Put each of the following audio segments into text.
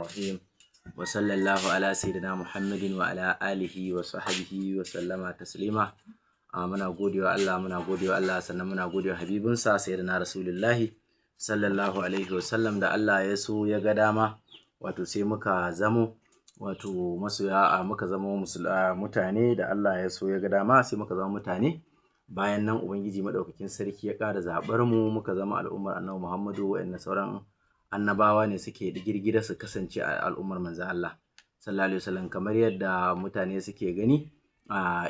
الرحيم وصلى الله على سيدنا محمد وعلى آله وصحبه وسلم تسليما. muna godewa Allah sannan muna godewa habibinsa sayyidina rasulullahi sallallahu alaihi wasallam da Allah ya so ya ga dama wato sai muka zamo wato masoya muka zama mutane da Allah ya so ya ga dama sai muka zama mutane. Bayan nan ubangiji madaukakin sarki ya ƙara zaɓar mu muka zama al'ummar annabi Muhammadu, wa'anda sauran annabawa ne suke digirgida su kasance a al'ummar manzon Allah sallallahu alaihi wasallam. Kamar yadda mutane suke gani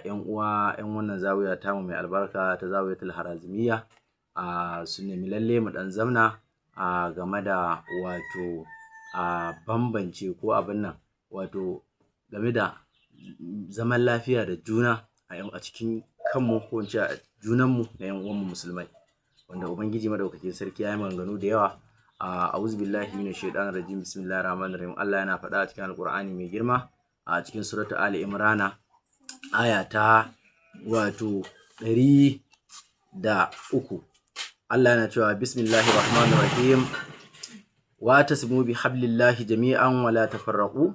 yan uwa yan wannan zawiya tamu mai albarka ta zawiyatul harazimiyya su nemi lalle mu dan zamna game da wato bambance ko abin nan wato game da zaman lafiya da juna a cikin kanmu ko in ce a junanmu da yan uwanmu musulmai, wanda ubangiji madaukakin sarki ya yi maganganu da yawa. A'udhu billahi minash shaitanir rajim, bismillahir rahmanir rahim. Allah yana faɗa a cikin alqur'ani mai girma a cikin suratu ali imrana aya ta wato 103. Allah yana cewa bismillahir rahmanir rahim wa tasmu bi hablillahi jami'an wa la tafarraqu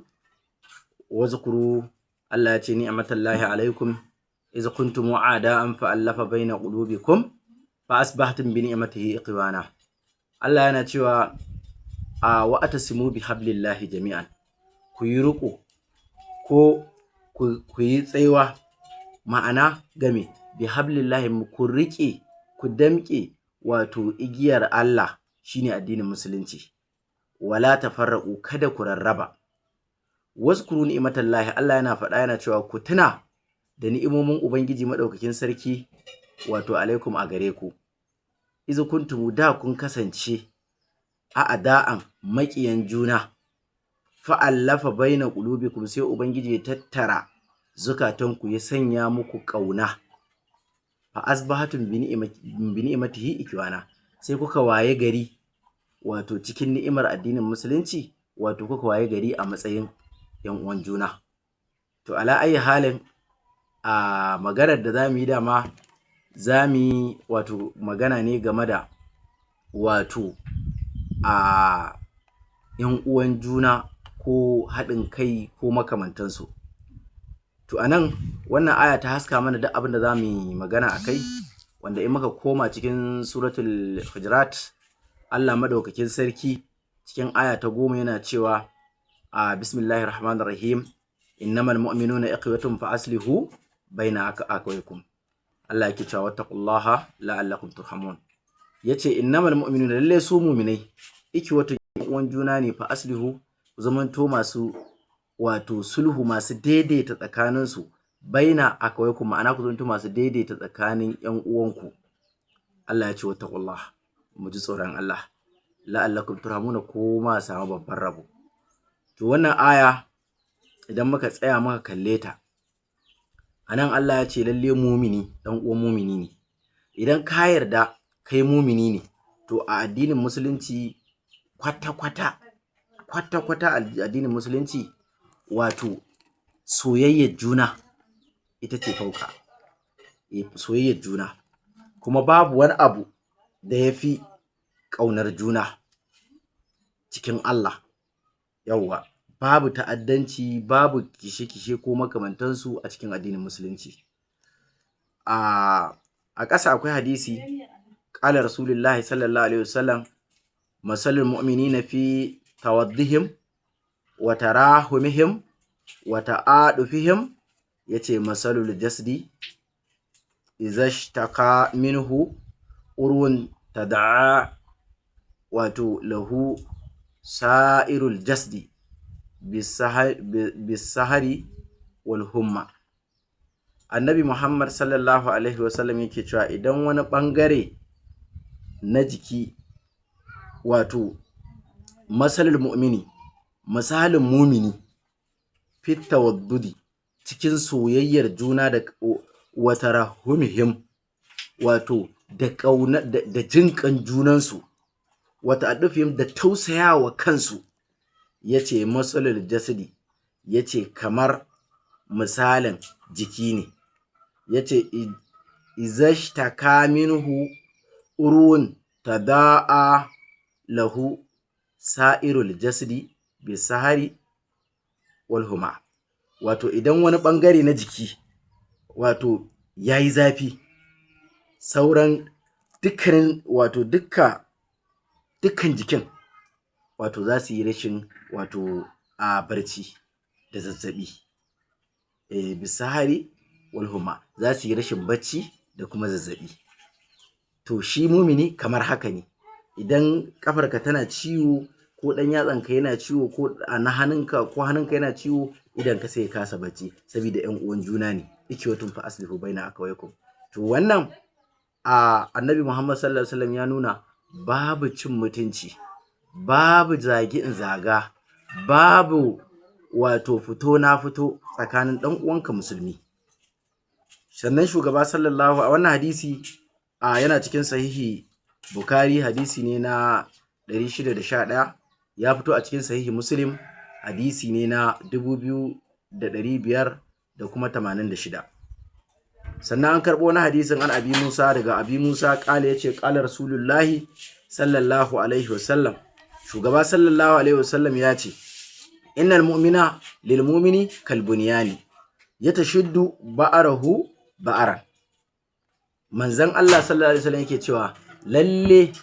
wazkuru. Allah ya ce ni'matallahi alaikum iz kuntum a'da'an fa allafa baina qulubikum fa asbahtum bi ni'matihi ikhwana. Allah yana cewa wa atasimu bi hablillahi jami'an, ku yi riƙo ko ku yi tsaiwa, ma'ana game bi hablillahi ku riƙe ku damƙe wato igiyar Allah shine addinin musulunci. Wala tafarraqu, kada ku rarraba. Wazkuru ni'matallahi, Allah yana faɗa yana cewa ku tuna da ni'imomin ubangiji madaukakin sarki wato alaikum a gare ku. Iza kuntum, da kun kasance a'da'an maƙiyan juna, fa'allafa baina qulubikum, sai ubangiji ya tattara zukatanku ya sanya muku ƙauna. Fa asbahatum bi ni'matihi ikwana, sai kuka waye gari wato cikin ni'imar addinin musulunci, wato kuka waye gari a matsayin yan uwan juna. To ala ayi halin maganar da zamu yi dama zamu yi wato magana ne game da wato yan uwan juna ko haɗin kai ko makamantansu. To anan wannan aya ta haska mana duk abin da zamu yi magana akai, wanda in muka koma cikin suratul hujurat, Allah madaukakin sarki cikin aya ta 10 yana cewa bismillahir rahmanir rahim innamal mu'minuna ikhwatun fa aslihu baina akhawaykum. Allah yake cewa wattaqullaha la'allakum turhamun. Yace innamal mu'minuna, lalle su mu'minai ikhwatun uwan juna ne, fa aslihu, ku zamanto masu wato sulhu, masu daidaita tsakaninsu, baina akhawaykum, ma'ana ku zamanto masu daidaita tsakanin yan uwanku. Allah ya ce wattaqullaha, mu ji tsoron Allah, la'allakum turhamuna, ko ma samu babban rabo. To wannan aya idan muka tsaya muka kalle ta, anan Allah ya ce lalle mumini dan uwan mumini ne. Idan ka yarda kai mumini ne, to a addinin musulunci kwata-kwata addinin musulunci wato soyayyar juna ita ce fauka. Soyayyar juna, kuma babu wani abu da yafi ƙaunar juna cikin Allah. Yawwa, babu ta'addanci, babu kishe-kishe ko makamantansu a cikin addinin musulunci. A ƙasa akwai hadisi, qala rasulullahi sallallahu alaihi wasallam masalul mu'minina fi tawaddihim wa tarahumihim wa ta'adufihim, yace masalul jasdi izashtaka minhu urwun tada'a wato lahu sa'irul jasdi bisahari wal humma. Annabi Muhammad sallallahu alaihi wasallam yake cewa idan wani bangare na jiki wato masalul mu'mini, misalin mumini, fit tawaddudi, cikin soyayyar juna da watarahumihim, wato da kauna da jinkan junansu, wata adufihim, da tausayawa kansu, yace masalul jasadi, yace kamar misalin jiki ne. Yace izashtaka minhu urwun tada'a lahu sa'irul jasadi bisahari wal huma, wato idan wani bangare na jiki wato yayi zafi, sauran dukkan jikin wato za su yi rashin wato a barci da zazzabi. Bisahari wal huma, za su yi rashin bacci da kuma zazzabi. To shi mumini kamar haka ne, idan kafarka tana ciwo ko dan yatsanka yana ciwo ko na hannunka ko hannunka yana ciwo, idan ka sai ya kasa bacci saboda ƴan uwan juna ne. Ikhwatun fa aslihu baina akhawaykum. To wannan annabi Muhammad sallallahu alaihi wasallam ya nuna babu cin mutunci, babu zagi in zaga, babu wato fito na fito tsakanin dan uwanka musulmi. Sannan shugaba sallallahu a wannan hadisi yana cikin sahihi Bukhari, hadisi ne na 611, ya fito a cikin sahihi Muslim, hadisi ne na 2586. Sannan an karɓo wani hadisin an Abi Musa, daga Abi Musa ƙala yace ƙala Rasulullahi sallallahu alaihi wasallam, shugaba sallallahu alaihi wasallam ya ce innal mu'mina lil mu'mini kal bunyani yatashuddu ba'arahu ba'aran. Manzon Allah sallallahu alaihi wasallam yake cewa lalle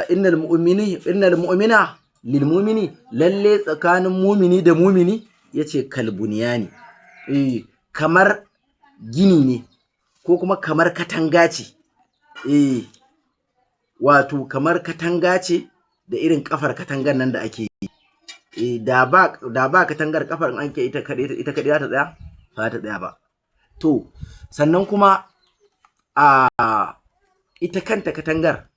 innal mu'mina lil mu'mini, lalle tsakanin mumini da mumini yace kal bunyani, kamar gini ne ko kuma kamar katanga ce. Wato kamar katanga ce da irin kafar katangar nan da ake yi. Da ba katangar, kafar an ke ita kadai za ta tsaya ba ta tsaya ba. To sannan kuma ita kanta katangar,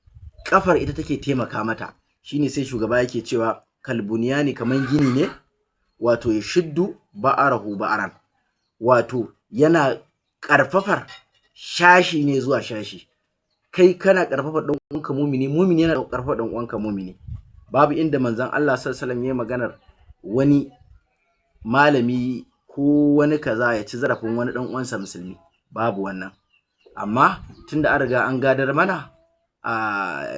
kafar ita take taimaka mata. Shine sai shugaba yake cewa kalbuniyani, kaman gini ne, wato ya shiddu ba'arahu ba'aran, wato yana karfafar shashi ne zuwa shashi. Kai kana karfafa dan uwanka mumini, mumini yana karfafa dan uwanka mumini. Babu inda manzon Allah sallallahu alaihi wasallam yayi maganar wani malami ko wani kaza ya ci zarafin wani dan uwansa musulmi, babu wannan. Amma tunda an riga an gadar mana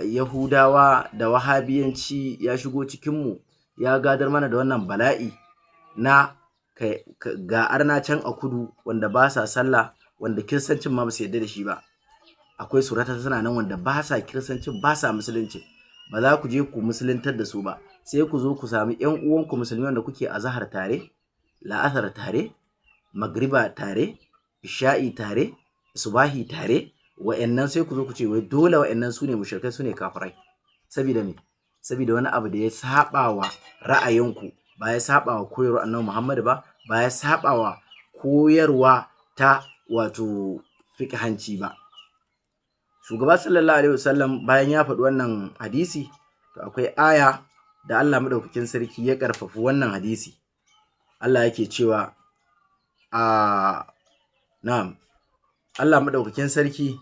Yahudawa da Wahabiyanci ya shigo cikinmu, ya gadar mana da wannan bala'i na ga arna can a kudu wanda ba sa sallah, wanda kiristancin ma ba su yarda da shi ba. Akwai surata suna nan wanda ba sa kiristancin, ba sa musulunci. Ba za ku je ku musuluntar da su ba, sai ku zo ku sami ƴan uwanku musulmi wanda kuke azhar tare, la'asar tare, magriba tare, isha'i tare, subahi tare. Wa'annan sai ku zo ku ce wai dole wa'annan su ne mushrikai, su ne kafirai. Saboda me? Saboda wani abu da ya saba wa ra'ayinku, ba ya saba wa koyarwar Annabi Muhammad ba, ba ya saba wa koyarwa ta wato fiqhanci ba. Shugaba sallallahu alaihi wasallam bayan ya faɗi wannan hadisi, to akwai aya da Allah madaukakin sarki ya karfafi wannan hadisi. Allah yake cewa na'am, Allah madaukakin sarki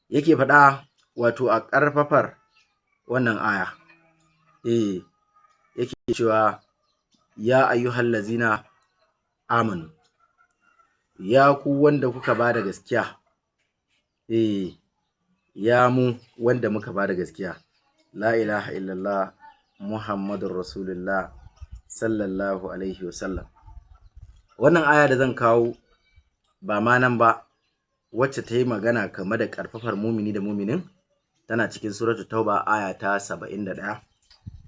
yake faɗa wato a ƙarfafar wannan aya, yake cewa ya ayyuhallazina amanu, ya ku wanda kuka bada gaskiya, ya mu wanda muka bada gaskiya, la ilaha illallah muhammadur rasulullah sallallahu alaihi wasallam. Wannan aya da zan kawo ba ma nan ba, wacce ta yi magana game da ƙarfafar mumini da muminin, tana cikin suratul tauba aya ta 71,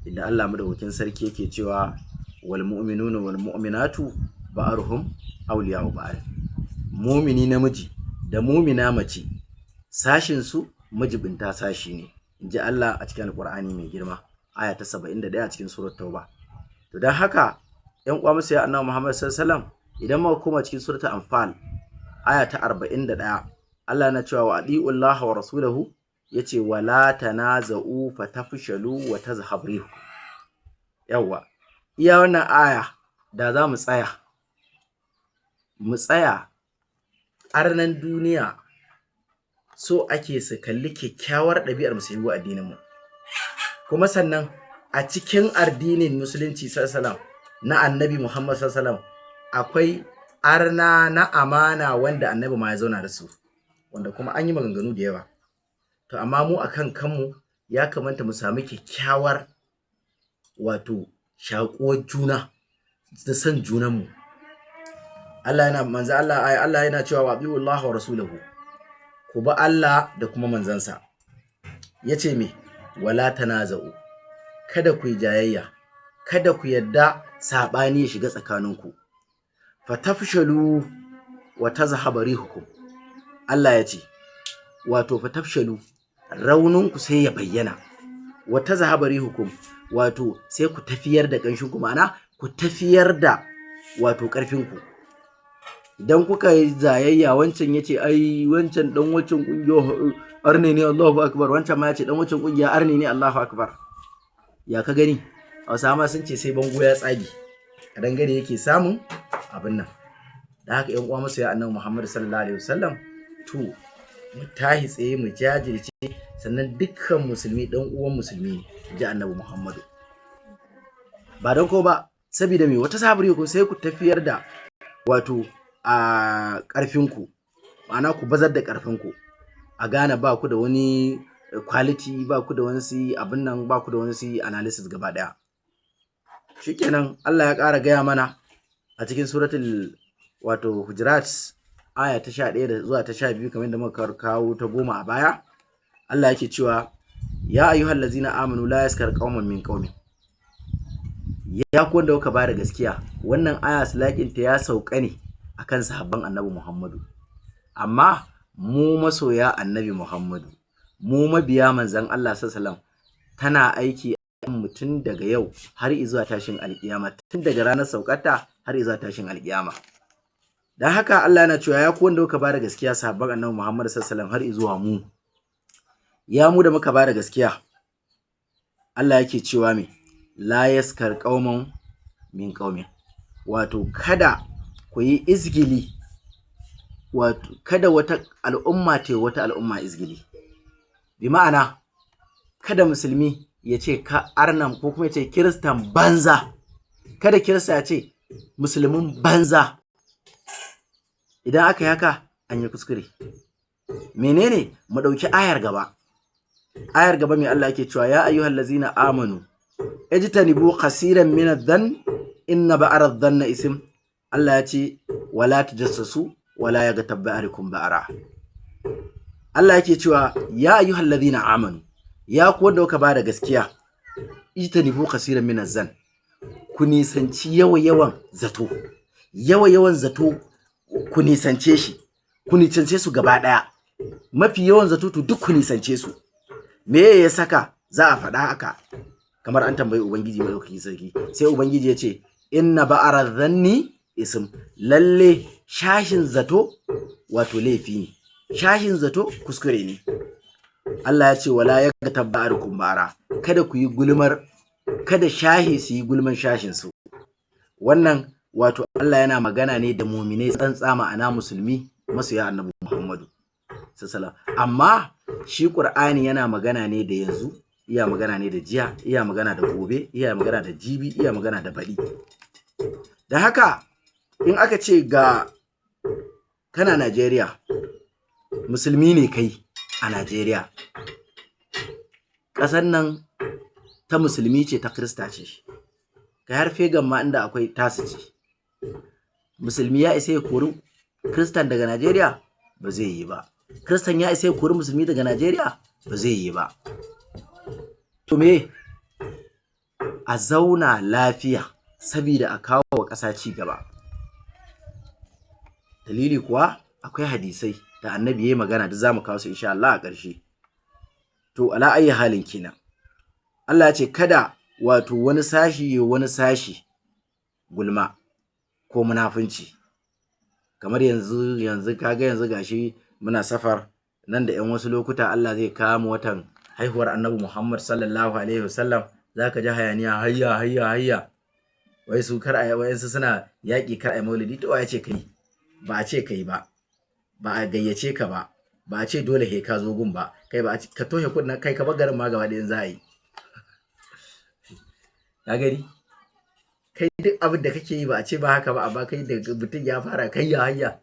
inda Allah madaukakin sarki yake cewa wal mu'minuna wal mu'minatu ba'ruhum awliya'u ba'd. Mumini namiji da mumina mace, sashin su majibinta sashi ne, inji Allah a cikin Alƙur'ani mai girma, aya ta 71 a cikin suratul tauba. To dan haka ƴan uwa masoya Annabi Muhammad sallallahu alaihi wasallam, idan muka koma cikin suratul Anfal aya ta 41, Allah na cewa wa adiullaha wa rasulahu, yace wala tanaza'u fatafshalu wa tazhab rihu. Yawa iya wannan aya da za mu tsaya arnan duniya so ake su kalli kyakkyawar ɗabi'ar musulmi wa addinin mu. Kuma sannan a cikin addinin musulunci sallallahu alaihi wasallam na Annabi Muhammad sallallahu alaihi wasallam, akwai arna na amana wanda Annabi ma ya zauna da su, wanda kuma an yi maganganu da yawa. To amma mu akan kanmu ya kamata mu sami kyakkyawar wato shaƙuwar juna da san junanmu. Allah yana cewa wa abi'u Allah wa rasulahu, ku bi Allah da kuma manzansa. Yace me, wala tanaza'u, kada ku yi jayayya, kada ku yadda saɓani ya shiga tsakaninku. Fatafshalu wa tazhaba rihukum. Allah ya ce wato fatafshalu, rauninku sai ya bayyana, wa tazhaba rihukum, wato sai ku tafiyar da ƙanshinku, ma'ana ku tafiyar da wato ƙarfinku. Idan kuka yi zayayya, wancan ya ce ai wancan dan wancan ƙungiya arne ne Allahu akbar, wancan ma ya ce dan wancan ƙungiya arne ne Allahu akbar, ya ka gani? Hausawa ma sun ce sai bango ya tsage a dangane yake samun abin nan. Da haka ƴan uwa masoya annabi Muhammad sallallahu alaihi wasallam, to mu tahi tsaye mu jajirce, sannan dukkan musulmi dan uwan musulmi ji annabi Muhammadu. Ba don ko ba, saboda me, wata saburi ko sai ku tafiyar da wato a ƙarfinku, ma'ana ku bazar da ƙarfinku, a gane ba ku da wani quality, ba ku da wani abin nan, ba ku da wani analysis gaba ɗaya. Shikenan Allah ya ƙara gaya mana a cikin suratul wato Hujurat aya ta 11 da zuwa ta 12, kamar da muka kawo ta 10 a baya. Allah yake cewa ya ayyuhallazina amanu la yaskar qauman min qaumin. Ya ku wanda kuka bada gaskiya, wannan aya salakin ta ya sauka ne akan sahabban annabi Muhammadu, amma mu masoya annabi Muhammadu, mu mabiya manzon Allah sallallahu alaihi wasallam, tana aiki mutum daga yau har izuwa tashin alkiyama, tun daga ranar saukarta har izuwa tashin alkiyama. Dan haka Allah yana cewa ya ku wanda kuka bada gaskiya, sahabban annabi Muhammad sallallahu alaihi wasallam, har izuwa mu, ya mu da muka bada gaskiya, Allah yake cewa me, la yaskar qauman min qaumin, wato kada ku yi izgili, wato kada wata al'umma ta wata al'umma izgili. Bi ma'ana kada musulmi ya ce ka arnan, ko kuma ya ce kiristan banza, kada kirista ya ce musulmin banza. Idan aka yi haka an yi kuskure. Menene? Mu ɗauki ayar gaba. Ayar gaba mai Allah yake cewa ya ayyuhallazina amanu ijtanibu kaseeran min adh-dhann inna ba'ara adh-dhanni ism. Allah ya ce wala tajassasu wala yaghtab ba'arukum ba'ara. Allah yake cewa ya ayyuhallazina amanu, ya ku wanda kuka bada gaskiya, ijtanibu kaseeran min adh-dhann, ku nisanci yawan zato. Yawan zato ku nisance shi, ku nisance su gaba daya. Mafi yawan zato to duk ku nisance su. Me ya saka za a faɗa haka? Kamar an tambayi ubangiji madaukakin sarki, sai ubangiji ya ce inna ba'ara dhanni ism, lalle shashin zato wato laifi ne, shashin zato kuskure ne. Allah ya ce wala yaghtab ba'arukum ba'ara, kada ku yi gulmar, kada shahi su yi gulman shashin su. Wannan wato Allah yana magana ne da mu'minai tsantsa, ma'ana musulmi masoya annabi Muhammadu sallallahu. Amma shi Qur'ani yana magana ne da yanzu, iya magana ne da jiya, iya magana da gobe, iya magana da jibi, iya magana da baɗi. Da haka in aka ce ga kana Najeriya, musulmi ne kai a Najeriya, ƙasar nan ta musulmi ce, ta Kirista ce, kai har fegan ma inda akwai tasu ce. Musulmi ya isa ya kori Kiristan daga Najeriya? Ba zai yi ba. Kiristan ya isa ya kori musulmi daga Najeriya? Ba zai yi ba. To me? A zauna lafiya saboda a kawo wa ƙasa ci gaba. Dalili kuwa akwai hadisai da annabi yayi magana, da zamu kawo su insha Allah a ƙarshe. To ala ayi halin kenan, Allah ya ce kada wato wani sashi ya wani sashi gulma ko munafunci. Kamar yanzu kaga yanzu gashi muna safar, nan da 'yan wasu lokuta Allah zai kawo watan haihuwar annabi Muhammad sallallahu alaihi wasallam, zaka ji hayaniya hayya. Wai su wayansu suna yaƙi kar ai maulidi. To ya ce kai? Ba a ce kai ba, ba a gayyace ka ba, ba a ce dole he ka zo gun ba, kai ba a ce ka toshe kunnan kai ka bar garin ma gaba ɗayan za a yi. Ka gani? Kai duk abin da kake yi ba a ce ba haka ba, amma kai da mutum ya fara hayya.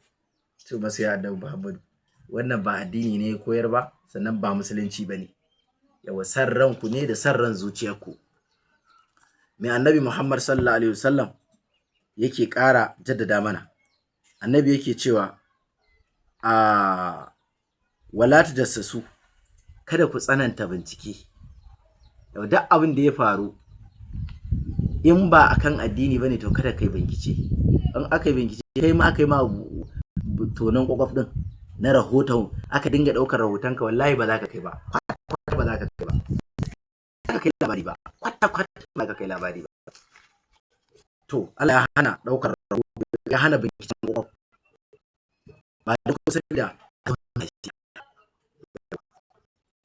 To masu ya annabi Muhammad, wannan ba addini ne koyar ba, sannan ba musulunci bane. yawa san ranku ne da san ran zuciyarku. Mai annabi Muhammad sallallahu alaihi wasallam yake ƙara jaddada mana, annabi yake cewa wala tajassasu, kada ku tsananta bincike. Yau duk abin da ya faru in ba akan addini bane to kada kai bincike. In aka yi bincike kai ma aka yi ma tonon kwakwaf din na rahoton, aka dinga daukar rahotonka, wallahi ba za ka kai ba, kwata ba za ka kai ba, ka kai labari ba, kwata ba ka kai labari ba. To Allah ya hana daukar rahoto, ya hana binciken kwakwaf, ba da kusa da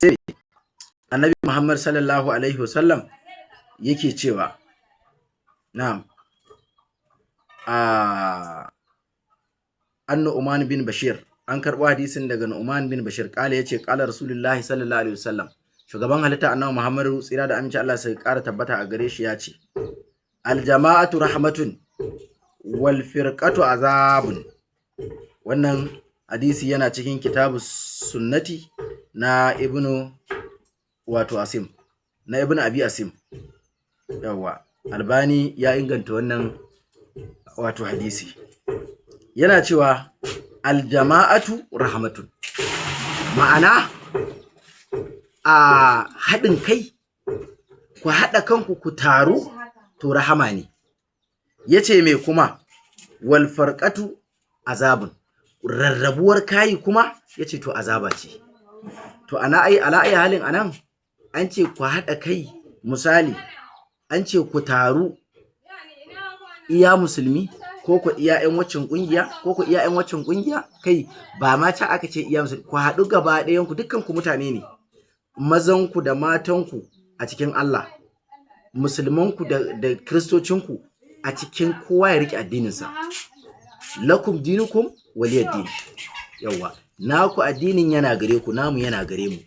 sai annabi Muhammad sallallahu alaihi wasallam yake cewa na'am Nu'man bin Bashir, an karɓo hadisin daga Nu'man bin Bashir, kala yace kala Rasulullahi sallallahu alaihi wasallam, shugaban halitta annabi Muhammadu tsira da aminci Allah sai ƙara tabbata a gare shi yace, aljama'atu rahmatun wal firqatu azabun. Wannan hadisi yana cikin kitabu sunnati na ibnu Asim, na ibnu Abi Asim. Yawa Albani ya inganta wannan hadisi, yana cewa aljama'atu rahmatun, ma'ana a haɗin kai, ku haɗa kanku ku taru to rahama ne. Yace me kuma wal farqatu azabun, rarrabuwar kayi kuma yace to azaba ce. To ala ayi halin anan an ce ku haɗa kai, misali an ce ku taru iya musulmi ko ku iya ƴan waccan kungiya ko ku iya ƴan waccan kungiya, kai ba ma ta aka ce iya musulmi, ku haɗu gaba ɗayan ku, dukkan ku mutane ne, mazan ku da matan ku a cikin Allah, musulman ku da kristocin ku a cikin, kowa ya rike addinin sa. Lakum dinukum waliyad-din. Yawa naku addinin yana gare ku, namu yana gare mu,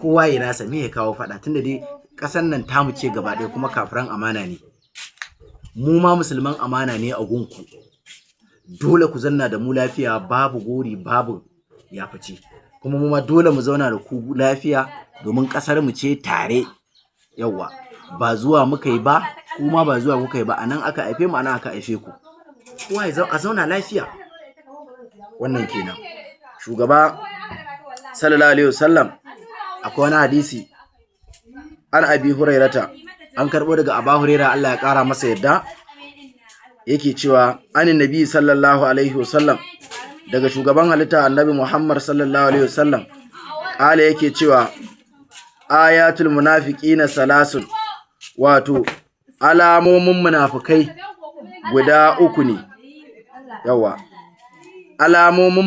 kowa ya nasa, me ya kawo fada, tunda dai kasan nan tamu ce gaba ɗaya, kuma kafiran amana ne, mu ma musulman amana ne a gunku, dole ku zanna da mu lafiya, babu gori babu yafice, kuma mu ma dole mu zauna da ku lafiya, domin kasar mu ce tare. Yawa ba zuwa muka yi ba, kuma ba zuwa kuka yi ba, anan aka haife mu, anan aka haife ku, kowa a zauna lafiya. Wannan kenan. Shugaba sallallahu alaihi wasallam, akwai wani hadisi an Abi Hurairata, an karbo daga Abu Huraira, Allah ya kara masa yadda, yake cewa anin nabi sallallahu alaihi wasallam, daga shugaban halitta annabi Muhammad sallallahu alaihi wasallam, kala yake cewa ayatul munafiqina salasun, wato alamomin munafikai guda uku ne. Yawa alamomin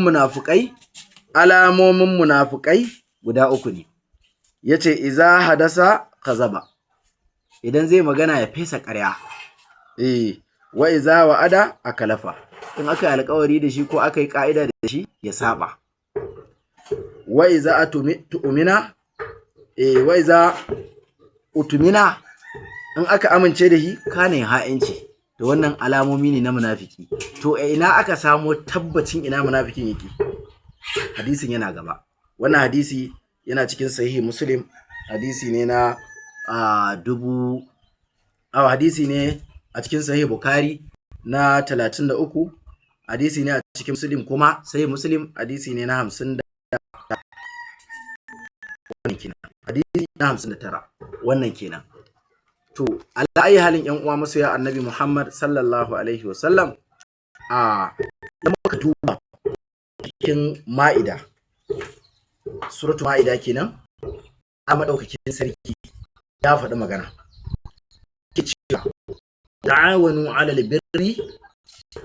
munafikai guda uku ne. Yace iza hadasa kazaba, idan zai magana ya fesa ƙarya, wa iza wa'ada akalafa, in aka yi alƙawari da shi ko aka yi ƙa'ida da shi ya saba, wa iza utumina, in aka amince da shi kana yin ha'inci. Da wannan alamomi ne na munafiki. To ina aka samo tabbacin ina munafikin yake? Hadisin yana gaba. Wannan hadisi yana cikin sahihi Muslim, hadisi ne na hadisi ne a cikin sahihi Bukhari na 33, hadisi ne a cikin Muslim kuma sahihi Muslim hadisi ne na 50. Wannan kenan. Hadisi na 59. Wannan kenan. To Allah ayi halin ƴan uwa masoya annabi Muhammad sallallahu alaihi wasallam, da muka duba cikin Ma'ida, suratul Ma'ida kenan, a madaukakin sarki ya faɗi magana, ke cewa ta'awanu 'alal birri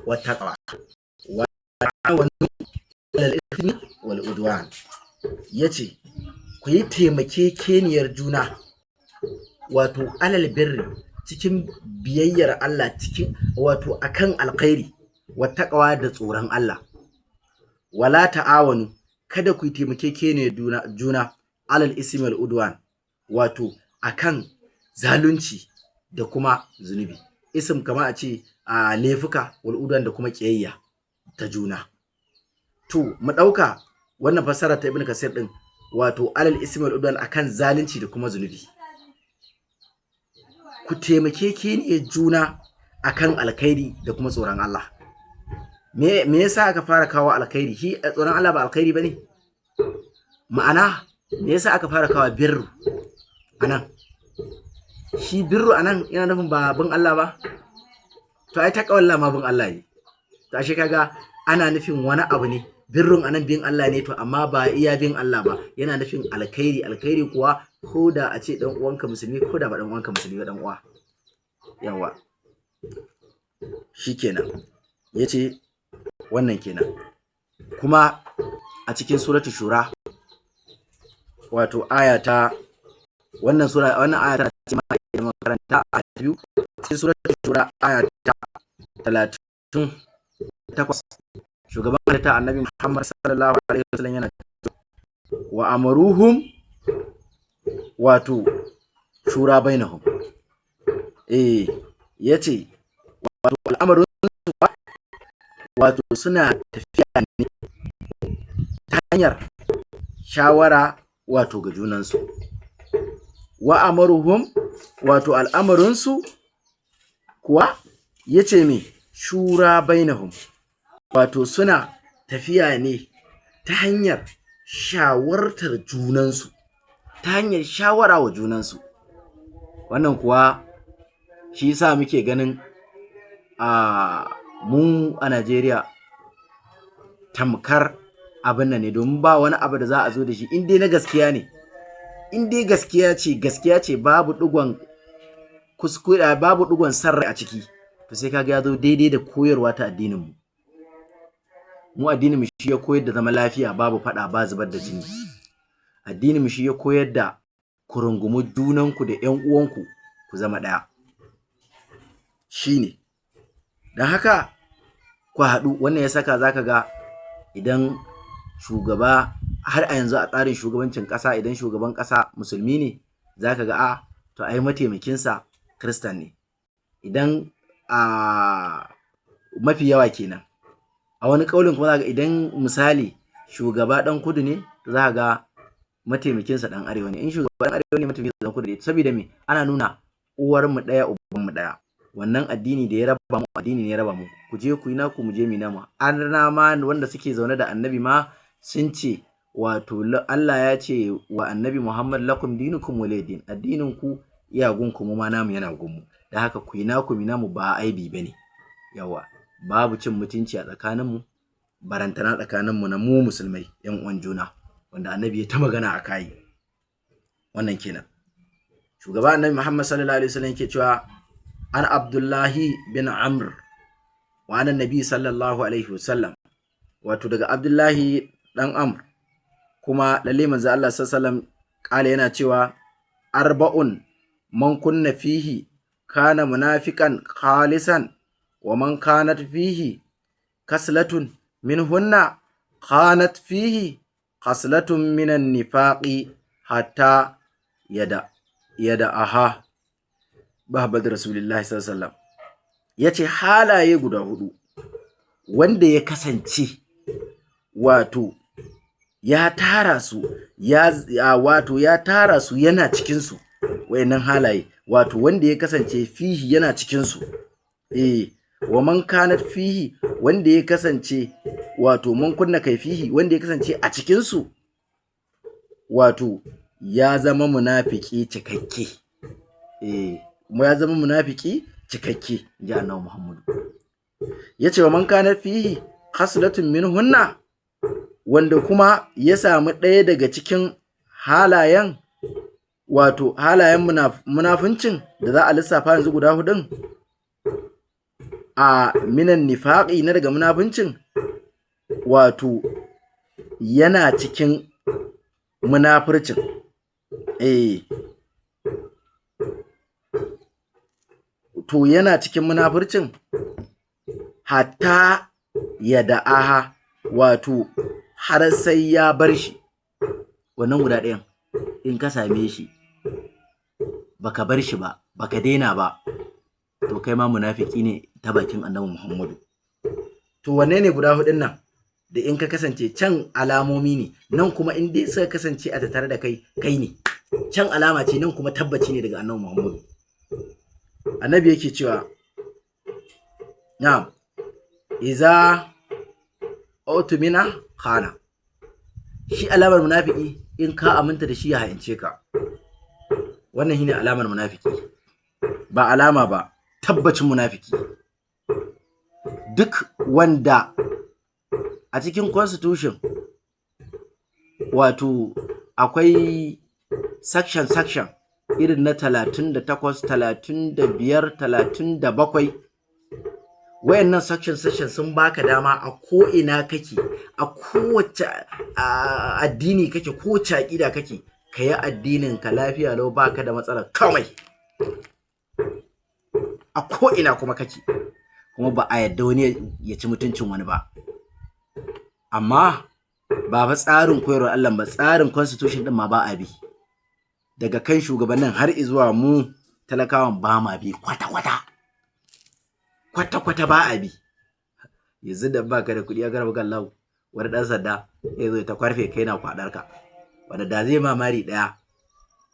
wat taqwa wa ta'awanu 'alal ithmi wal udwan. Yace ku yi taimakekeniyar juna, wato alal birri, cikin biyayyar Allah, cikin wato akan alkhairi, wattaqwa da tsoron Allah. Wala ta'awanu, kada ku taimakekene juna alal ismi wal udwan, wato akan zalunci da kuma zunubi. Ism kama a ce laifuka, wal udwan da kuma kiyayya ta juna. To mu dauka wannan fassara ta Ibn Kasir din, wato alal ismi wal udwan akan zalunci da kuma zunubi. Ku taimake ne juna akan alkhairi da kuma tsoron Allah. Me yasa aka fara kawo alkhairi? Shi tsoron Allah ba alkhairi bane? Ma'ana me yasa aka fara kawo birru anan? Shi birru anan yana nufin ba bin Allah ba? To ai taqwallah ma bin Allah ne. To ashe kaga ana nufin wani abu ne. Birrun anan bin Allah ne, to amma ba iya bin Allah ba, yana nufin alkhairi kuwa ko da a ce dan uwanka musulmi ko da ba dan uwanka musulmi ba, dan uwa. Yawa. Shikenan. Yace wannan kenan. Kuma a cikin suratul shura, wato ayata wannan aya ta ce ma da makaranta a biyu, cikin suratul shura aya ta 38, shugaban halitta annabi Muhammad sallallahu alaihi wasallam yana wa amaruhum, wato shura bainahum. Yace wato al'amarin su wato suna tafiya ne ta hanyar shawara wato ga junansu. Wa amaruhum, wato al'amarin su kuwa yace me shura bainahum, wato suna tafiya ne ta hanyar shawartar junansu, ta hanyar shawara wa junansu. Wannan kuwa shi yasa muke ganin mu a Najeriya tamkar abin nan ne, domin ba wani abu da za a zo da shi in dai na gaskiya ne, in dai gaskiya ce babu digon kuskure, babu digon sarrai a ciki, to sai kaga ya zo daidai da koyarwa ta addinin mu. Mu addinin mu shi ya koyar da zama lafiya, babu fada, ba zubar da jini. Addinin mu shi ya koyar da ku rungumi junanku da ƴan uwanku ku zama ɗaya. Shine. Dan haka ku haɗu. Wannan ya saka zaka ga idan shugaba, har a yanzu a tsarin shugabancin ƙasa, idan shugaban ƙasa musulmi ne, zaka ga to ai mataimakinsa Kristan ne. Idan mafi yawa kenan. A wani kaulin kuma zaka ga idan misali shugaba dan kudu ne, to zaka ga mataimakinsa dan arewa ne. In shugaba dan arewa ne, mataimakinsa dan kudu ne. Saboda me? Ana nuna uwar mu daya uban mu daya. Wannan addini da ya raba mu, addini ne ya raba mu. Ku je ku yi naku, mu je mu namu. Arna ma wanda suke zaune da annabi ma sun ce, wato Allah ya ce wa annabi Muhammad lakum dinukum waliyadin, addinin ku iyagun ku, mu ma namu yana gunmu. Da haka ku yi naku mu namu, ba aibi bane. Yawa. Babu cin mutunci a tsakaninmu, barantana tsakaninmu na mu musulmai yan uwan juna, wanda annabi ya ta magana a kai. Wannan kenan. Shugaba annabi Muhammad sallallahu alaihi wasallam yake cewa an Abdullahi bin Amr wa an annabi sallallahu alaihi wasallam, wato daga Abdullahi dan Amr, kuma lalle manzo Allah sallallahu alaihi wasallam kala yana cewa arba'un man kunna fihi kana munafiqan khalisan, wa man kanat fihi kaslatun minhunna kanat fihi kaslatun minan nifaqi hatta yada'aha. Bahabad Rasulullahi sallallahu alaihi wasallam yace halaye guda hudu wanda ya kasance wato ya tara su, ya tara su yana cikin su, wayannan halaye, wato wanda ya kasance fihi yana cikin su. Wa man kanat fihi, wanda ya kasance, wato man kunna kai fihi, wanda ya kasance a cikin su, wato ya zama munafiki cikakke. Mu ya zama munafiki cikakke, ji Annabi Muhammadu. Yace wa man kanat fihi khaslatun minhunna, wanda kuma ya samu ɗaya daga cikin halayen, wato halayen munafincin da za a lissafa yanzu guda hudun, minan nifaqi, na daga munafincin, wato yana cikin munafircin. To yana cikin munafircin hatta yada'aha, wato har sai ya bar shi. Wannan guda ɗayan in ka same shi baka bar shi ba, baka daina ba, to kai ma munafiki ne ta bakin Annabi Muhammadu. To wanne ne guda hudun nan? da in ka kasance can alamomi ne, nan kuma in dai suka kasance a tattare da kai kai ne, can alama ce nan kuma tabbaci ne daga annabi Muhammadu. Annabi yake cewa na'am iza utumina khana, shi alamar munafiki in ka aminta da shi ya hayance ka, wannan shine alamar munafiki, ba alama ba, tabbacin munafiki. Duk wanda a cikin constitution wato akwai section irin na 38, 35, 37, wayannan section sun baka dama a ko ina kake, a kowace addini kake, kowace aqida kake, kayi addinin ka lafiya lau, baka da matsalar komai a ko ina kuma kake, kuma ba a yadda wani ya ci mutuncin wani ba. Amma ba fa tsarin koyarwar Allah ba, tsarin constitution din ma ba a bi, daga kan shugabannin har zuwa mu talakawan ba ma bi kwata-kwata ba a bi. Yanzu da baka da kuɗi a garba gallahu, wani ɗan sanda ya zo ta kwarfe kai na kwaɗarka, wanda da zai mamari ɗaya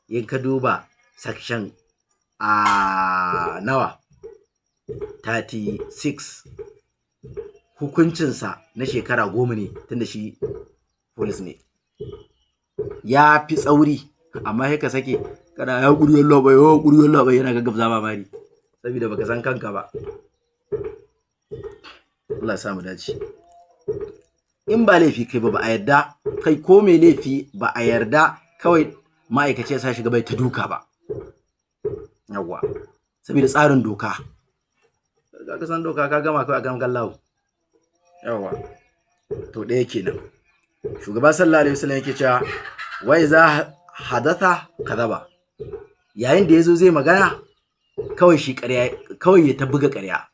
in ka duba section nawa 36, hukuncinsa na shekara 10 ne, tunda shi police ne, ya fi tsauri. Amma sai ka sake kana ya ƙuri wallah bai yana gaggabza mamari saboda baka san kanka ba. Allah ya samu dace. In ba laifi kai ba a yarda, kai ko mai laifi ba a yarda kawai ma'aikaci ya sa shi gaba ta duka ba, yawwa, saboda tsarin doka. Ka san doka ka gama kai a gan gallawo, yawwa. To ɗaya kenan. Shugaba sallallahu alaihi wasallam yake cewa wai za hadatha kadaba, yayin da yazo zai magana kawai shi ƙarya, kawai ya ta buga ƙarya.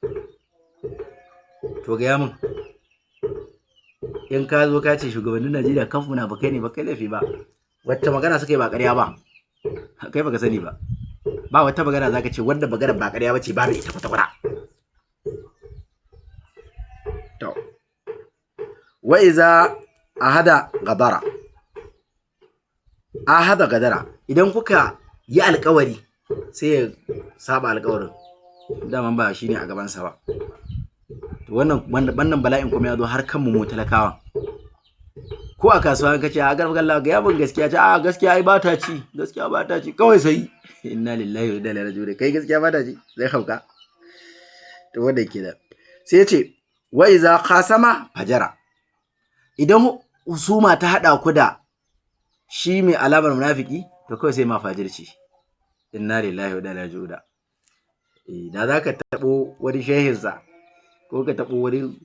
To ga yamin, in ka zo ka ce shugabannin Najeriya kan munafikai ne, ba kai laifi ba, wacce magana suka yi ba ƙarya ba, kai baka sani ba, ba wata magana zaka ce wanda magana ba ƙarya bace, ba ita kwata-kwata. To wa iza ahada gadara, idan kuka yi alƙawari sai ya saba alƙawarin, daman ba shine a gaban sa ba. To wannan bala'in kuma ya zo har kanmu mu talakawa. Ko a kasuwa kace a garba Allah ga yabon gaskiya, ce a gaskiya ai ba ta ci, gaskiya ba ta ci, kawai sai inna lillahi wa inna ilaihi raji'un, kai gaskiya ba ta ci zai hauka. To wanda kenan. Sai ya ce wa iza khasama fajara, idan husuma ta hada ku da shi mai alamar munafiki, to kawai sai ma fajirci, inna lillahi wa inna ilaihi raji'un. Da zaka tabo wani shehinsa ko ka tabo wani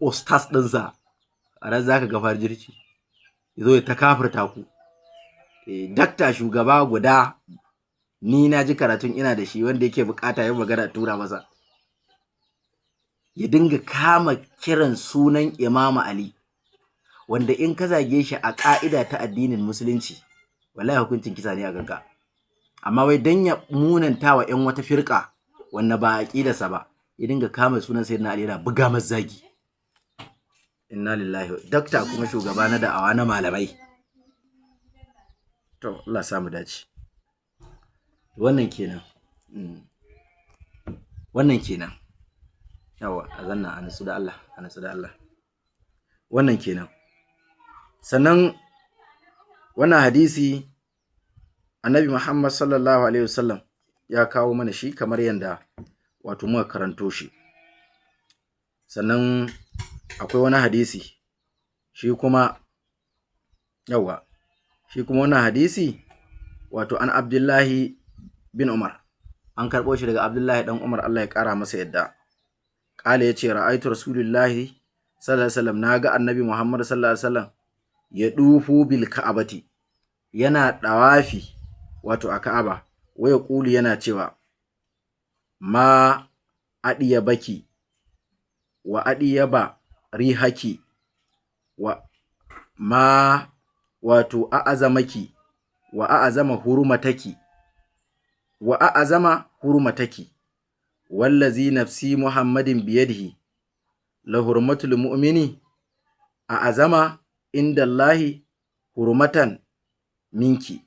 ustaz dinsa, a ran zaka ga fajirci, yazo ya ta kafirta ku. Dakta shugaba guda ni na ji karatun ina da shi, wanda yake bukata yin magana tura masa, ya dinga kama kiran sunan Imam Ali, wanda in ka zage shi a ka'ida ta addinin musulunci wallahi hukuncin kisa ne a ganka. Amma wai dan ya munanta wa ƴan wata firka wanda ba aqidarsa ba, ya dinga kama sunan sayyidina Ali yana buga masa zagi. Inna lillahi. Dakta kuma shugaba na da'awa na malamai. To Allah samu dace. Wannan kenan. Wannan kenan. Yawa, azanna anasu da Allah. Wannan kenan. Sannan wannan hadisi Annabi Muhammad sallallahu alaihi wasallam ya kawo mana shi kamar yanda wato muka karanto shi. Sannan akwai wani hadisi shi kuma wannan hadisi wato an Abdullahi bin Umar, an karɓo shi daga Abdullahi dan Umar, Allah ya ƙara masa yadda. Ƙala yace ra'aytu Rasulullahi sallallahu alaihi wasallam, naga Annabi Muhammad sallallahu alaihi wasallam ya dufu bil Ka'abati, yana dawafi wato a Ka'aba, waya kulu yana cewa ma adiya baki wa adiyaba rihaki wa ma wato a'azamaki wa a'azama hurumataki wallazi nafsi Muhammadin biyadihi la hurmatul mu'mini a azama indallahi hurmatan minki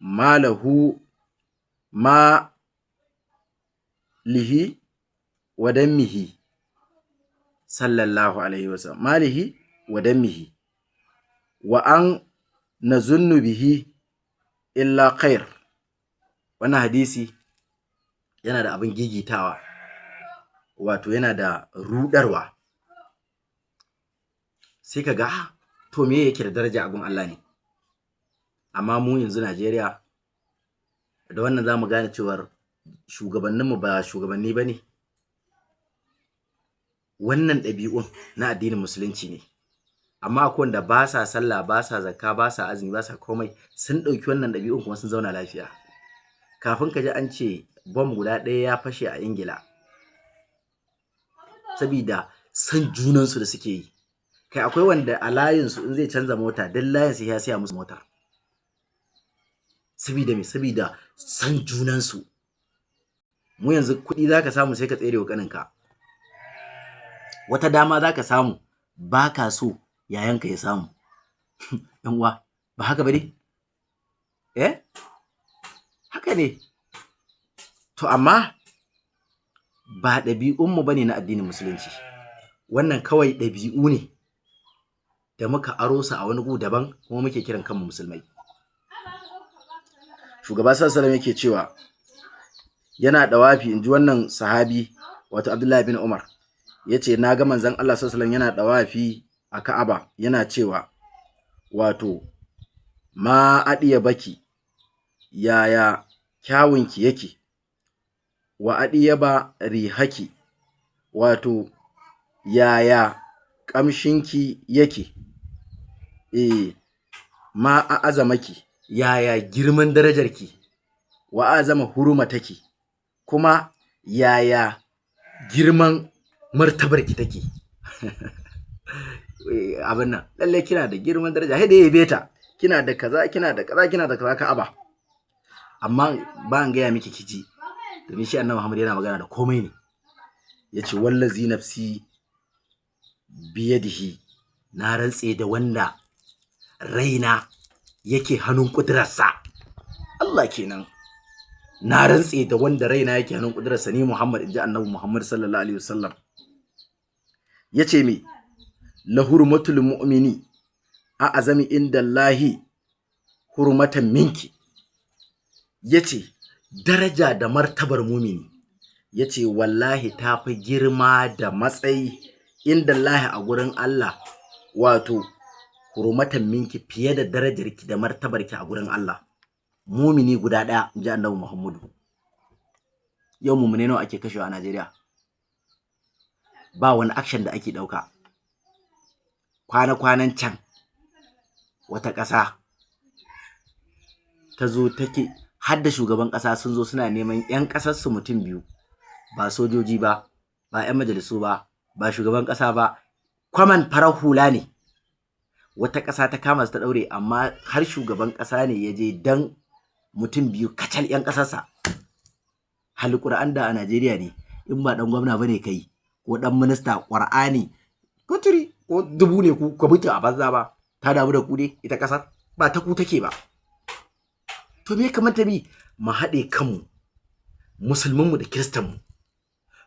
malahu ma lihi wa dammihi sallallahu alaihi wasallam malihi wa dammihi wa an nazunnu bihi illa khair. Wannan hadisi yana da abin gigitawa, wato yana da rudarwa. Sai ka ga to me yake da daraja a gun Allah ne? Amma mu yanzu Najeriya da wannan zamu gane cewar shugabanninmu ba shugabanni bane. Wannan ɗabi'un na addinin musulunci ne, amma akwai wanda ba sa sallah, ba sa zakka, ba sa azumi, ba sa komai, sun ɗauki wannan ɗabi'un kuma sun zauna lafiya. Kafin ka ji an ce bom guda ɗaya ya fashe a Ingila sabida san junansu da suke yi. Kai akwai wanda a layinsu in zai canza mota dan layinsu ya siya musu motar. Sabida me? Sabida san junansu. Mu yanzu kuɗi zaka samu sai ka tsere wa ƙaninka. Wata dama zaka samu baka so yayanka ya samu. Yan uwa ba haka bane? Haka ne. To amma ba ɗabi'unmu bane na addinin musulunci. Wannan kawai ɗabi'u ne da muka aro su a wani gu daban kuma muke kiran kanmu musulmai. Shugaba sallallahu alaihi wasallam yake cewa yana dawafi, inji wannan sahabi wato Abdullahi bin Umar yace na ga manzon Allah sallallahu alaihi wasallam yana dawafi a Ka'aba yana cewa wato ma adiya baki, yaya kyawunki yake, wa adiya ba rihaki, wato yaya kamshinki yake, ma a azamaki, yaya girman darajarki, wa azama hurumataki, kuma yaya girman martabarki take. Abin nan lalle kina da girman daraja, sai da yabe ta, kina da kaza, kina da kaza, kina da kaza Ka'aba. Amma ba an gaya miki kiji, domin shi Annabi Muhammad yana magana da komai ne. Yace wallazi nafsi biyadihi, na rantse da wanda raina yake hannun kudurarsa. Allah kenan. Na rantse da wanda raina yake hannun kudurarsa ni Muhammad, inji Annabi Muhammad sallallahu alaihi wasallam. Yace me? La hurmatul mu'mini a azami indallahi hurmatan minki. Yace daraja da martabar mumini, yace wallahi tafi girma da matsayi indallahi a gurin Allah, wato hurmatan minki, fiye da darajarki da martabarki a gurin Allah. Mumini guda ɗaya, inji Annabi Muhammadu. Yau mumune nawa ake kashewa a Najeriya? Ba wani action da ake ɗauka. Kwana-kwanan can wata ƙasa ta zo take, har da shugaban ƙasa sun zo suna neman 'yan ƙasarsu mutum 2, ba sojoji ba, ba 'yan majalisu ba, ba shugaban ƙasa ba, kwaman farar hula ne. Wata ƙasa ta kama su ta ɗaure, amma har shugaban ƙasa ne ya je dan mutum 2 kacal 'yan ƙasarsa. Hal Qur'an da a Najeriya ne, in ba ɗan gwamna bane kai ko ɗan minista, Qur'ani ko turi ko dubu ne ku ka mutu a banza ba, ta damu da ku ne ita ƙasar ba ta ku take ba. To me kamata mi mu haɗe kanmu, musulmanmu da kiristanmu,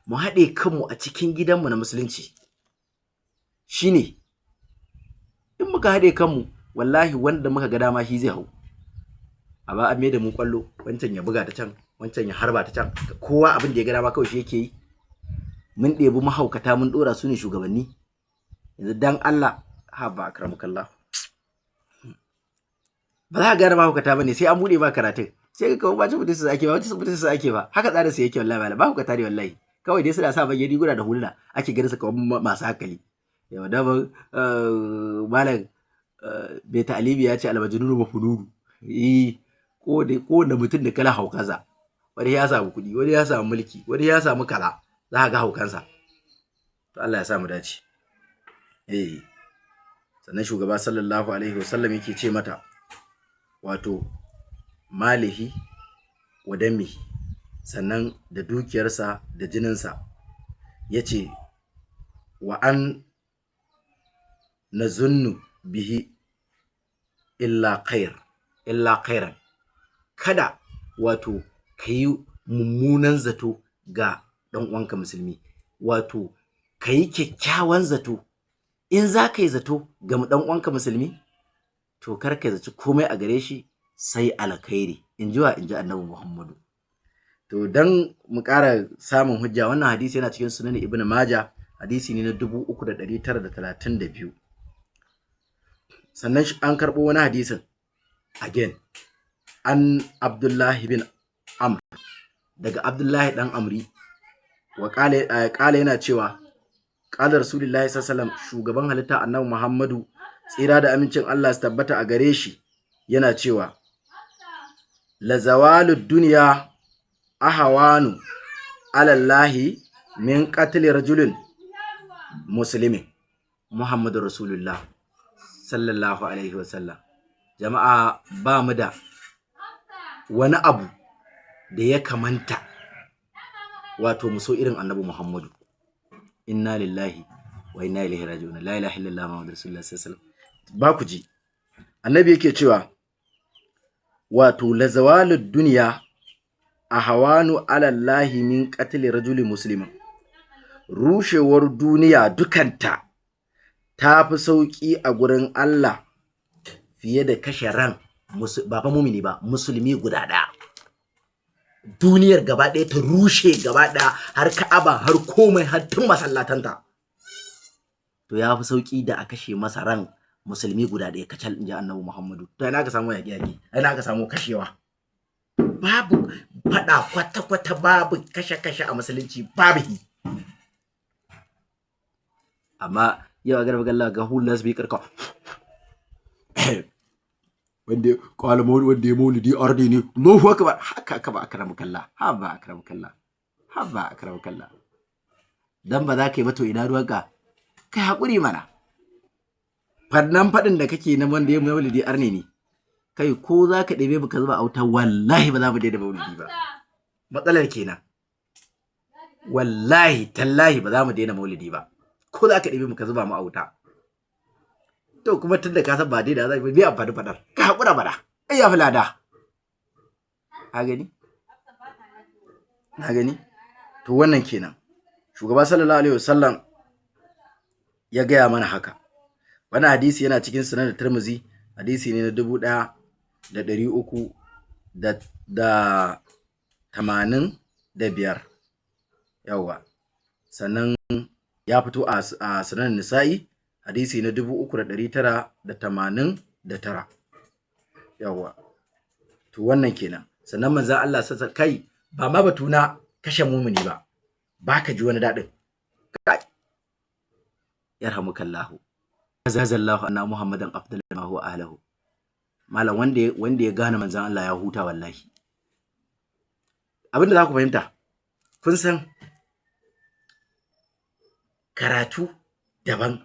mu haɗe kanmu a cikin gidanmu na musulunci. Shine in muka haɗe kanmu, wallahi wanda muka ga dama shi zai hau. A ba an mai da mu kwallo, wancan ya buga ta can, wancan ya harba ta can, kowa abin da ya ga dama kawai shi yake yi. Mun ɗebi mahaukata mun ɗora su ne shugabanni. Yanzu dan Allah, ha ba akramukallah, ba za ka gane mahaukata bane sai an buɗe ba karatun, sai ka kawo ba ci mutunsu ake ba, wata mutunsu ake ba, haka tsarin su yake wallahi malam, mahaukata ne wallahi. Kawai dai suna sa bayyana riguna da huluna ake ganin su kamar masu hankali. Yau da malam bai ta'alibi ya ce almajnunu mafululu. Ko da mutum da kala haukaza, wani ya samu kuɗi, wani ya samu mulki, wani ya samu kala, za ka ga haukansa. To Allah ya sa mu dace. Sannan shugaba sallallahu alaihi wasallam yake ce mata, wato malihi wa damihi, sannan da dukiyarsa da jininsa. Yace wa an nazunnu bihi illa khairan, kada wato kayi mummunan zato ga dan uwanka musulmi, wato kayi kyakkyawan zato. In za ka yi zato ga dan uwanka musulmi, to kar ka zaci komai a gare shi sai alkhairi, inji Annabi Muhammadu. To dan mu ƙara samun hujja, wannan hadisi yana cikin Sunan Ibn Majah, hadisi ne na 3932. Sannan an karɓo wani hadisin again an Abdullahi bin Amr, daga Abdullahi dan Amri, wa ƙala yana cewa ƙalar Rasulullahi sallallahu alaihi wasallam, shugaban halitta Annabi Muhammadu tsira da amincin Allah su tabbata a gare shi, yana cewa la zawalud dunya ahawanu alallahi min qatli rajulin muslimin. Muhammadu Rasulullah sallallahu alaihi wasallam. Jama'a, ba mu da wani abu da ya kamanta wato mu so irin Annabi Muhammadu. Inna lillahi wa inna ilaihi raji'un. La ilaha illallah Muhammadur Rasulullah sallallahu alaihi wasallam. Ba ku ji Annabi yake cewa wato la zawalud dunya ahawanu alallahi min qatli rajulin muslimin. Rushewar duniya dukanta ta fi sauki a gurin Allah fiye da kashe ran ba fa mumini ba, musulmi guda ɗaya. Duniyar gaba ɗaya ta rushe gaba ɗaya, har Ka'aba, har komai, har tun masallatanta, to ya fi sauki da a kashe masa ran musulmi guda ɗaya kacal, inji Annabi Muhammadu. To ina ka samu yaƙi, ina ka samu kashewa? Babu faɗa kwata-kwata, babu kashe-kashe a musulunci, babu hi. Amma yau a garba galla ga hulas bi karka wanda kwala wanda ya maulidi ardi ne, Allahu akbar, haka ba akramu kallah, haba akramu kallah. Dan ba za ka yi ba, to ina ruwanka, kai hakuri mana. Faɗin da kake na wanda ya maulidi arni ne, kai ko za ka ɗebe baka zuba auta, wallahi ba za mu daina maulidi ba. Matsalar kenan, wallahi tallahi ba za mu daina maulidi ba, ko za ka ɗebe baka zuba mu auta. To kuma tunda ka san ba daina zai bi amfani faɗar, ka haƙura bara, ai ya fi lada. Ha gani? To wannan kenan, shugaba sallallahu alaihi wasallam ya gaya mana haka. Wannan hadisi yana cikin Sunan Tirmidhi, hadisi ne na 1385. Yawwa. Sannan ya fito a Sunan Nisa'i, hadisi na 3989. Yawwa. To wannan kenan. Sannan manzon Allah kai ba ma batu na kashe mumini ba, baka ji wani dadin. Yarhamukallahu. Azazallahu anna Muhammadan afdal ma huwa ahlihi. Malam, wanda ya gane manzon Allah ya huta wallahi. Abinda za ku fahimta, kun san karatu daban,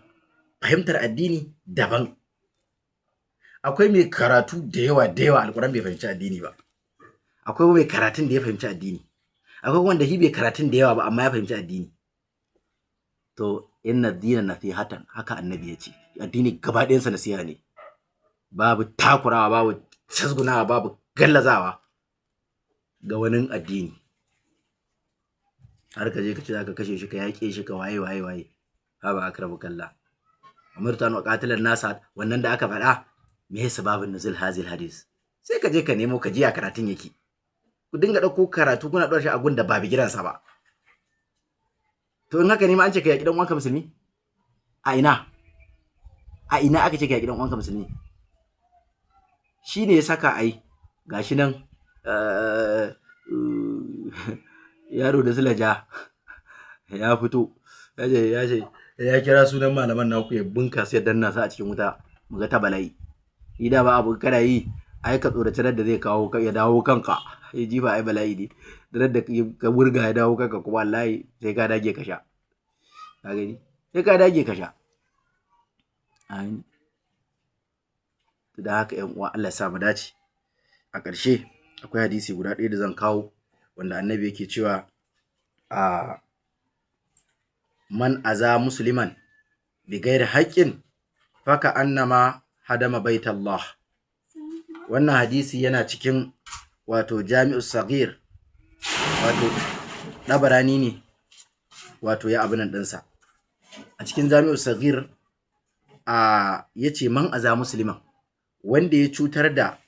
fahimtar addini daban. Akwai mai karatu da yawa alquran bai fahimci addini ba. Akwai mai karatun da ya fahimci addini. Akwai wanda shi bai karatun da yawa ba amma ya fahimci addini. To inna ad-dina nasihatan, haka annabi ya ce. Addini gaba ɗayansa nasiha ne. Babu takurawa, babu casgunawa, babu gallazawa ga wani addini. Har ka je ka ce zaka kashe shi, ka yaƙe shi, ka waye. Haba akramukallah. Amirtu an qatilan nasa, wannan da aka faɗa, me yasa babun nuzul hazil hadis? Sai ka je ka nemo, ka ji a karatun yake. Ku dinga ɗauko karatu kuna ɗora shi a gun da ba bigiransa ba. To in haka ne ma an ce ka yaƙi dan uwanka musulmi? A ina aka ce ka yaƙi dan uwanka musulmi? Shi ne ya saka ai gashi nan yaro da sulaja ya fito ya kira sunan malaman naku ya bunka sai danna sa a cikin wuta, mu ga ta bala'i. Ida ba abu kada yi, ai ka tsoraci da zai kawo ya dawo kanka, ya jifa ai bala'i ne. Da ka wurga ya dawo kanka kuma wallahi sai ka dage ka sha. Ka gani? Sai ka dage ka sha. Amin. Da haka ƴan uwa, Allah ya sa mu dace. A ƙarshe akwai hadisi guda ɗaya da zan kawo wanda annabi yake cewa man aza musliman bi ghairi haqqin faka annama hadama baitallah. Wannan hadisi yana cikin wato Jami'us Saghir, wato Dabarani ne wato ya abinan ɗinsa. A cikin Jami'us Saghir yace man aza musliman, wanda ya cutar da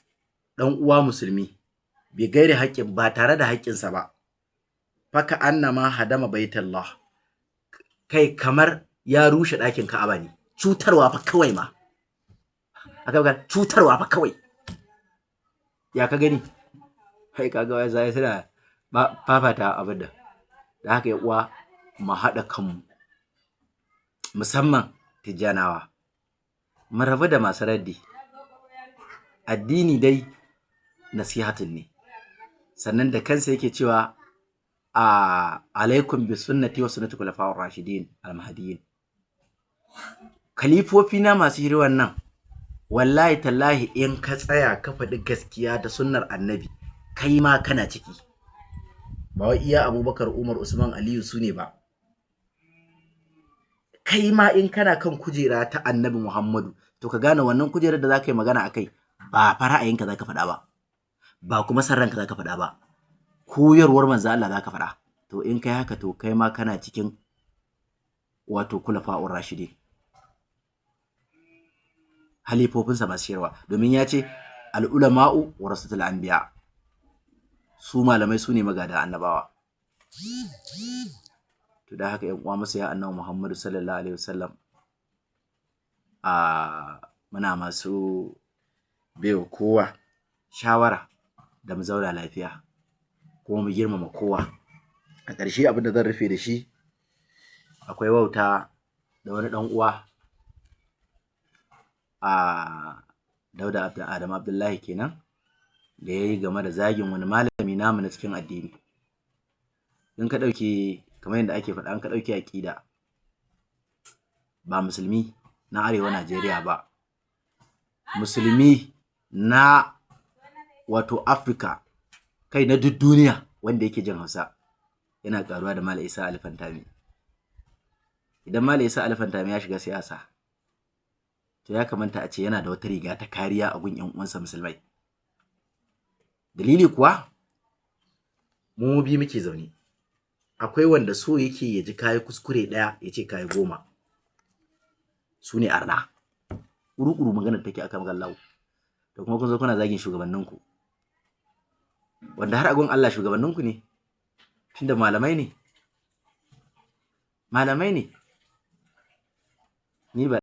ɗan uwa musulmi bi gairi haƙƙin, ba tare da haƙƙinsa ba, faka annama hadama baitallah, kai kamar ya rushe ɗakin Ka'aba ne. Cutarwa fa kawai ma, cutarwa fa kawai. Ya ka gani? Kai kaga wai sai suna fafata abin da haka ya uwa mu haɗa kanmu, musamman Tijjanawa, mu rabu da masu raddi. Addini dai nasihatun ne, sannan da kansa yake cewa alaikum bi sunnati wa sunnati khulafa'ur rashidin al-mahdiyyin. Khalifofi na masu hirwan nan, wallahi tallahi in ka tsaya ka faɗi gaskiya da sunnar annabi, kai ma kana ciki. Ba wai iya Abubakar, Umar, Usman, Aliyu su ne ba. Kai ma in kana kan kujera ta annabi Muhammadu, to ka gane wannan kujerar da za ka yi magana a kai ba fa ra'ayinka za ka faɗa ba, ba kuma san ranka za ka faɗa ba, koyarwar manzo Allah za ka faɗa. To in kai haka, to kai ma kana cikin wato khulafa'ur rashidin, halifofinsa masu shirwa, domin ya ce al'ulama'u warasatul anbiya, su malamai su ne magada annabawa. To da haka yan uwa masoya annabi Muhammadu sallallahu alaihi wasallam, muna masu baiwa kowa shawara da mu zauna lafiya kuma mu girmama kowa. A ƙarshe abin da zan rufe da shi, akwai wauta da wani ɗan uwa Dauda Adamu Abdullahi kenan da ya yi game da zagin wani malami namu na cikin addini. In ka ɗauki, kamar yadda ake faɗa, in ka ɗauki aƙida, ba musulmi na arewa Najeriya ba, musulmi na wato Afirka, kai na duk duniya wanda yake jin Hausa, yana ƙaruwa da Malam Isa Ali Fantami. Idan Malam Isa Ali Fantami ya shiga siyasa, to ya kamata a ce yana da wata riga ta kariya a gun 'yan uwansa musulmai. Dalili kuwa, mu bi muke zaune, akwai wanda so yake ya ji kayi kuskure ɗaya ya ce kayi 10. Su ne arna, ƙuru-ƙuru maganar take akan gallawo. Da kuma kun zo kuna zagin shugabanninku, wanda har agun Allah shugabanninku ne, tunda malamai ne. Ni ba